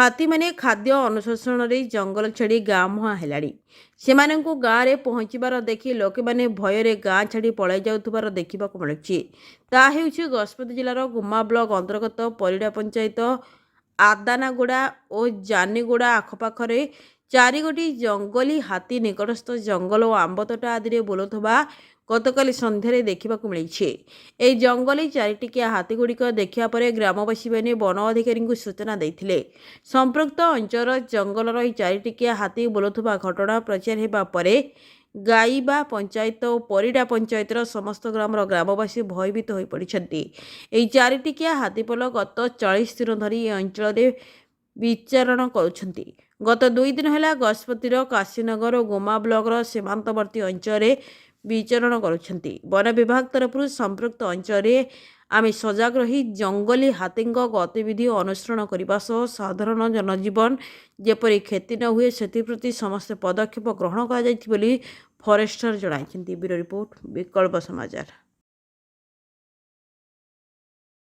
ହାତୀମାନେ ଖାଦ୍ୟ ଅନୁଶୋଷଣରେ ଜଙ୍ଗଲ ଛାଡ଼ି ଗାଁ ମୁହାଁ ହେଲାଣି। ସେମାନଙ୍କୁ ଗାଁରେ ପହଞ୍ଚିବାର ଦେଖି ଲୋକମାନେ ଭୟରେ ଗାଁ ଛାଡ଼ି ପଳାଇ ଯାଉଥିବାର ଦେଖିବାକୁ ମିଳୁଛି। ତାହା ହେଉଛି ଗଜପତି ଜିଲ୍ଲାର ଗୁମା ବ୍ଲକ ଅନ୍ତର୍ଗତ ପରିଡ଼ା ପଞ୍ଚାୟତ ଆଦାନାଗୁଡ଼ା ଓ ଜାନିଗୁଡ଼ା ଆଖପାଖରେ 4ଗୋଟି ଜଙ୍ଗଲୀ ହାତୀ ନିକଟସ୍ଥ ଜଙ୍ଗଲ ଓ ଆମ୍ବତୋଟା ଆଦିରେ ବୁଲୁଥିବା ଗତକାଲି ସନ୍ଧ୍ୟାରେ ଦେଖିବାକୁ ମିଳିଛି। ଏହି ଜଙ୍ଗଲୀ 4ଟିକିଆ ହାତୀଗୁଡ଼ିକ ଦେଖିବା ପରେ ଗ୍ରାମବାସୀମାନେ ବନ ଅଧିକାରୀଙ୍କୁ ସୂଚନା ଦେଇଥିଲେ। ସମ୍ପୃକ୍ତ ଅଞ୍ଚଳର ଜଙ୍ଗଲର ଏହି 4ଟିକିଆ ହାତୀ ବୁଲୁଥିବା ଘଟଣା ପ୍ରଚାର ହେବା ପରେ ଗାଇବା ପଞ୍ଚାୟତ ଓ ପରିଡ଼ା ପଞ୍ଚାୟତର ସମସ୍ତ ଗ୍ରାମର ଗ୍ରାମବାସୀ ଭୟଭୀତ ହୋଇପଡ଼ିଛନ୍ତି। ଏହି 4ଟିକିଆ ହାତୀପଲ ଗତ 40 ଦିନ ଧରି ଏ ଅଞ୍ଚଳରେ ବିଚରଣ କରୁଛନ୍ତି। ଗତ 2 ଦିନ ହେଲା ଗଜପତିର କାଶୀନଗର ଓ ଗୁମା ବ୍ଲକର ସୀମାନ୍ତବର୍ତ୍ତୀ ଅଞ୍ଚଳରେ ବିଚରଣ କରୁଛନ୍ତି। ବନ ବିଭାଗ ତରଫରୁ ସମ୍ପୃକ୍ତ ଅଞ୍ଚଳରେ ଆମେ ସଜାଗ ରହି ଜଙ୍ଗଲୀ ହାତୀଙ୍କ ଗତିବିଧି ଅନୁସରଣ କରିବା ସହ ସାଧାରଣ ଜନଜୀବନ ଯେପରି କ୍ଷତି ନ ହୁଏ ସେଥିପ୍ରତି ସମସ୍ତ ପଦକ୍ଷେପ ଗ୍ରହଣ କରାଯାଇଛି ବୋଲି ଫରେଷ୍ଟର ଜଣାଇଛନ୍ତି। ବ୍ୟୁରୋ ରିପୋର୍ଟ ବିକଳ୍ପ ସମାଚାର।